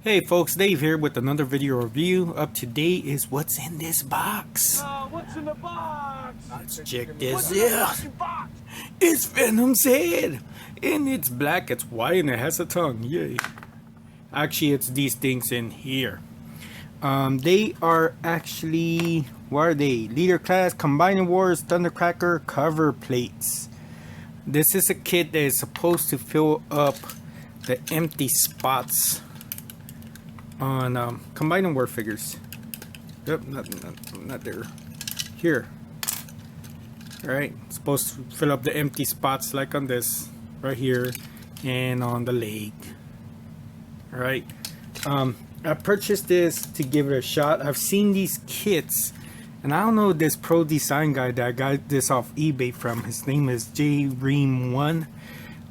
Hey folks, Dave here with another video review. Up to date is what's in this box. What's in the box? Let's check this What's in the out. fucking box? It's Venom's head. And it's black, it's white, and it has a tongue. Yay. Actually, it's these things in here. They are actually, what are they? Leader Class, Combining Wars, Thundercracker cover plates. This is a kit that is supposed to fill up the empty spots on Combining War figures. Yep, not there. Here. Alright, supposed to fill up the empty spots like on this, right here, and on the leg. Alright. I purchased this to give it a shot. I've seen these kits, and I don't know this pro design guy that I got this off eBay from. His name is JReam1.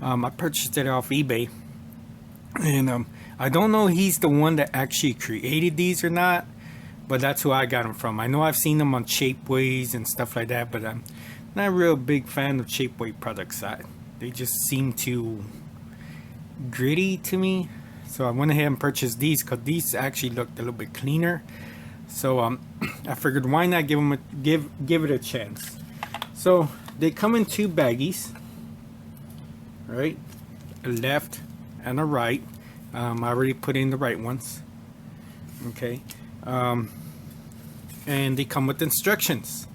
I purchased it off eBay. And I don't know he's the one that actually created these or not, but that's who I got them from. I know I've seen them on Shapeways and stuff like that, but I'm not a real big fan of Shapeway products. They just seem too gritty to me. So I went ahead and purchased these because these actually looked a little bit cleaner. So I figured why not give it a chance. So they come in two baggies, right? A left and a right. I already put in the right ones. Okay. And they come with instructions.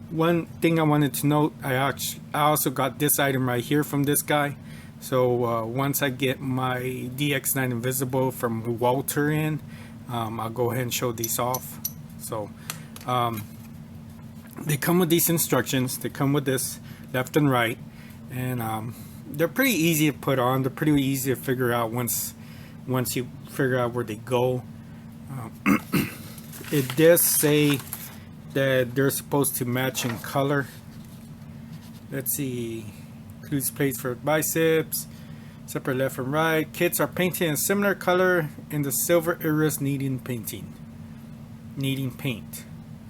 One thing I wanted to note, I also got this item right here from this guy. So once I get my DX9 Invisible from Walter in, I'll go ahead and show these off. So they come with these instructions. They come with this left and right, and they're pretty easy to put on. They're pretty easy to figure out once you figure out where they go. It does say that they're supposed to match in color. Let's see. Includes plates for biceps, separate left and right. Kits are painted in similar color in the silver areas needing paint.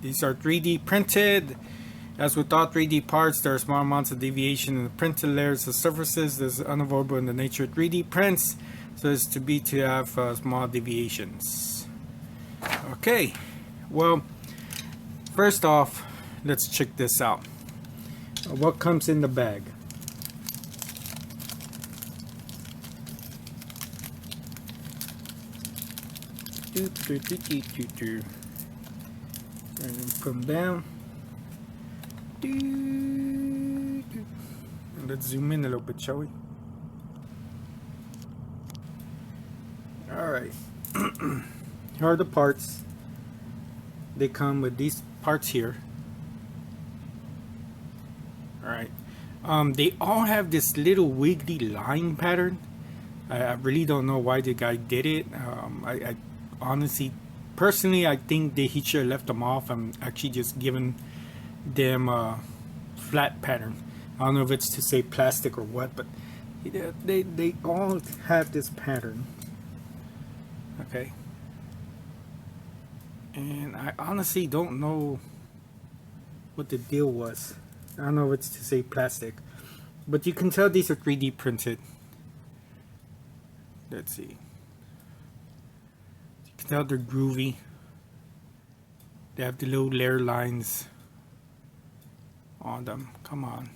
These are 3D printed. As with all 3D parts, there are small amounts of deviation in the printed layers of surfaces. This is unavoidable in the nature of 3D prints, so it's to have small deviations. Okay, well, first off, let's check this out. What comes in the bag? And put them down. Let's zoom in a little bit, shall we? Alright. Here are the parts. They come with these parts here. Alright. They all have this little wiggly line pattern. I really don't know why the guy did it. I honestly, personally, I think that he should have left them off. I'm actually just giving them a flat pattern. I don't know if it's to say plastic or what, but they all have this pattern. Okay. And I honestly don't know what the deal was. I don't know if it's to say plastic, but you can tell these are 3D printed. Let's see. You can tell they're groovy. They have the little layer lines on them. Come on.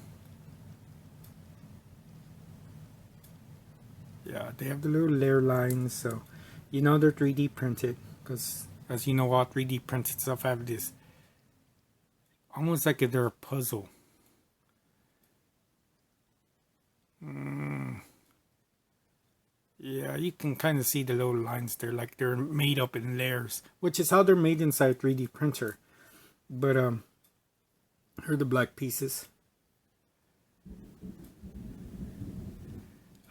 Yeah, they have the little layer lines, so you know they're 3D printed, because as you know, all 3D printed stuff have this almost like if they're a puzzle. Yeah, you can kind of see the little lines there, like they're made up in layers, which is how they're made inside a 3D printer. But here are the black pieces.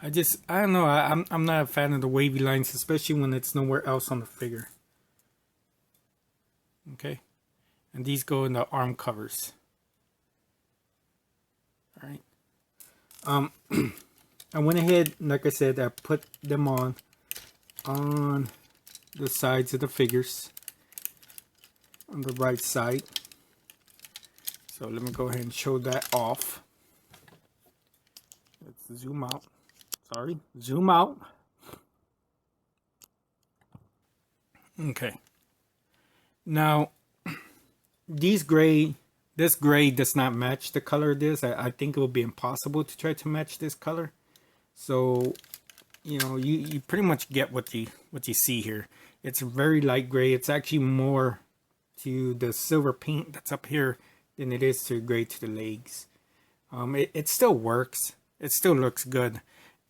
I don't know, I'm not a fan of the wavy lines, especially when it's nowhere else on the figure. Okay, and these go in the arm covers. All right. I went ahead, like I said, I put them on the sides of the figures, on the right side. So let me go ahead and show that off. Let's zoom out. Sorry, zoom out. Okay. Now, this gray does not match the color of this. I think it would be impossible to try to match this color. So, you know, you pretty much get what you see here. It's very light gray. It's actually more to the silver paint that's up here than it is to gray to the legs. It still works. It still looks good.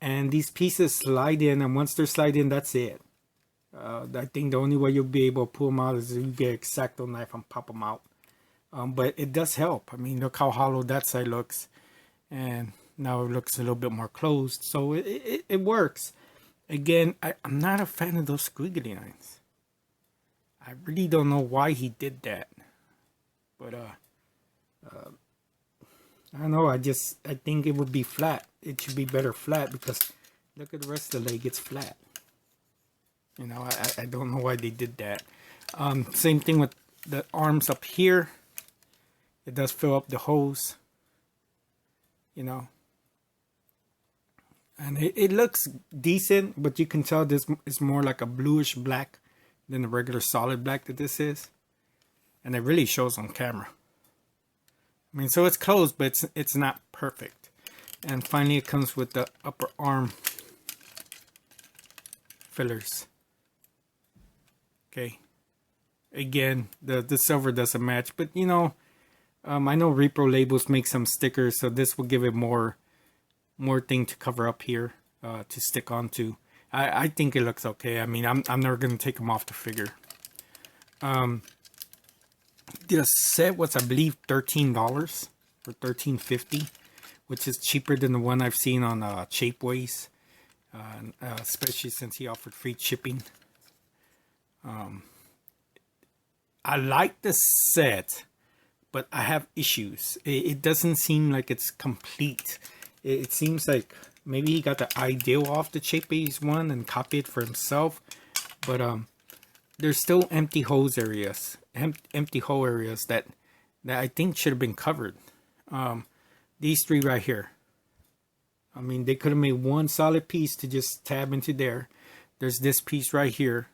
And these pieces slide in, and once they're slide in, that's it. I think the only way you'll be able to pull them out is if you get an X-Acto knife and pop them out. But it does help. I mean, look how hollow that side looks. And now it looks a little bit more closed. So it works. Again, I'm not a fan of those squiggly lines. I really don't know why he did that. But, I don't know. I think it would be flat. It should be better flat because look at the rest of the leg. It's flat. You know, I don't know why they did that. Same thing with the arms up here. It does fill up the hose. You know. And it looks decent, but you can tell this is more like a bluish black than the regular solid black that this is. And it really shows on camera. I mean, so it's close, but it's not perfect. And finally, it comes with the upper arm fillers. Okay. Again, the silver doesn't match, but you know, I know Repro Labels make some stickers, so this will give it more thing to cover up here to stick onto. I think it looks okay. I mean, I'm never gonna take them off the figure. The set was, I believe, $13 or $13.50, which is cheaper than the one I've seen on Shapeways, especially since he offered free shipping. I like the set, but I have issues. It doesn't seem like it's complete. It seems like maybe he got the idea off the Shapeways one and copied it for himself, but there's still empty hole areas that I think should have been covered. These three right here. I mean, they could have made one solid piece to just tab into there. There's this piece right here.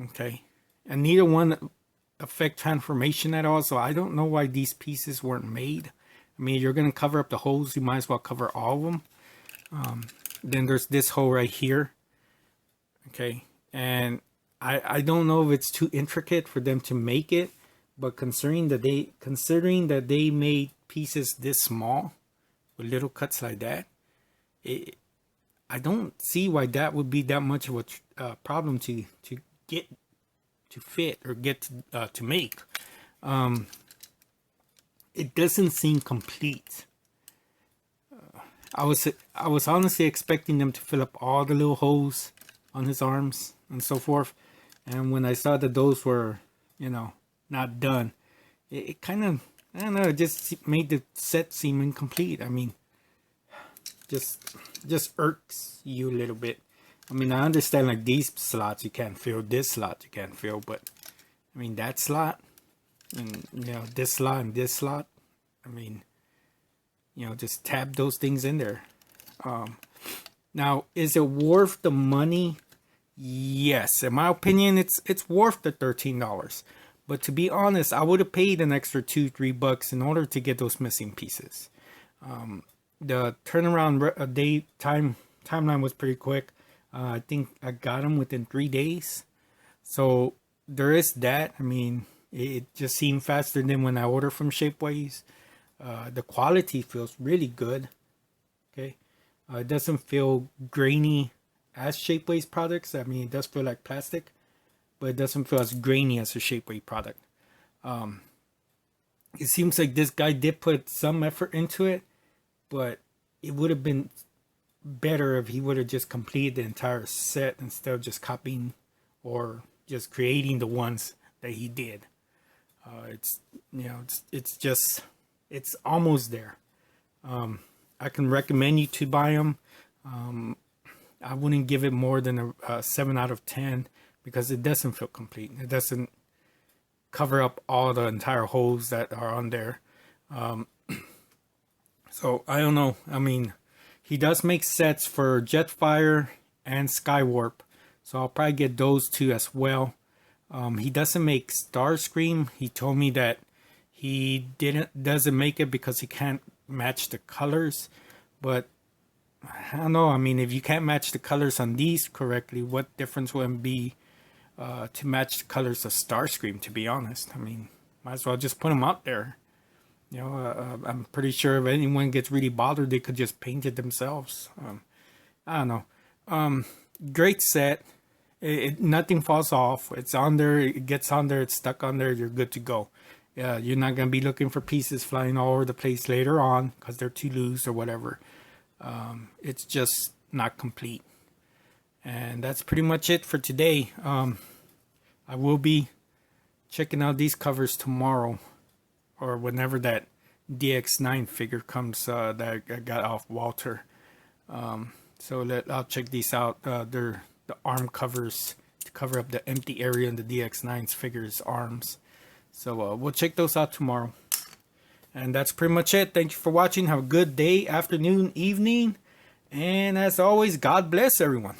Okay. And neither one affect transformation at all. So I don't know why these pieces weren't made. I mean, you're going to cover up the holes. You might as well cover all of them. Then there's this hole right here. Okay. And I don't know if it's too intricate for them to make it, but considering that they made pieces this small with little cuts like that, I don't see why that would be that much of a problem to get to fit or get to make. It doesn't seem complete. I was honestly expecting them to fill up all the little holes on his arms and so forth. And when I saw that those were, you know, not done, it kind of, I don't know, it just made the set seem incomplete. I mean, just irks you a little bit. I mean, I understand like these slots you can't fill, this slot you can't fill, but I mean, that slot and, you know, this slot and this slot, I mean, you know, just tab those things in there. Now, is it worth the money? Yes, in my opinion, it's worth the $13. But to be honest, I would have paid an extra $2-3 in order to get those missing pieces. The turnaround timeline was pretty quick. I think I got them within 3 days. So there is that. I mean, it just seemed faster than when I ordered from Shapeways. The quality feels really good. Okay, it doesn't feel grainy as Shapeways products. I mean, it does feel like plastic, but it doesn't feel as grainy as a Shapeway product. It seems like this guy did put some effort into it, but it would have been better if he would have just completed the entire set instead of just copying or just creating the ones that he did. It's, you know, it's almost there. I can recommend you to buy them. I wouldn't give it more than a 7 out of 10 because it doesn't feel complete. It doesn't cover up all the entire holes that are on there. So I don't know. I mean, he does make sets for Jetfire and Skywarp. So I'll probably get those two as well. He doesn't make Starscream. He told me that he doesn't make it because he can't match the colors. But I don't know. I mean, if you can't match the colors on these correctly, what difference would it be to match the colors of Starscream? To be honest, I mean, might as well just put them out there. You know, I'm pretty sure if anyone gets really bothered, they could just paint it themselves. I don't know. Great set. Nothing falls off. It's on there. It gets on there. It's stuck on there. You're good to go. You're not going to be looking for pieces flying all over the place later on because they're too loose or whatever. It's just not complete. And that's pretty much it for today. I will be checking out these covers tomorrow or whenever that DX9 figure comes that I got off Walter. So I'll check these out. They're the arm covers to cover up the empty area in the DX9's figure's arms. So we'll check those out tomorrow. And that's pretty much it. Thank you for watching. Have a good day, afternoon, evening. And as always, God bless everyone.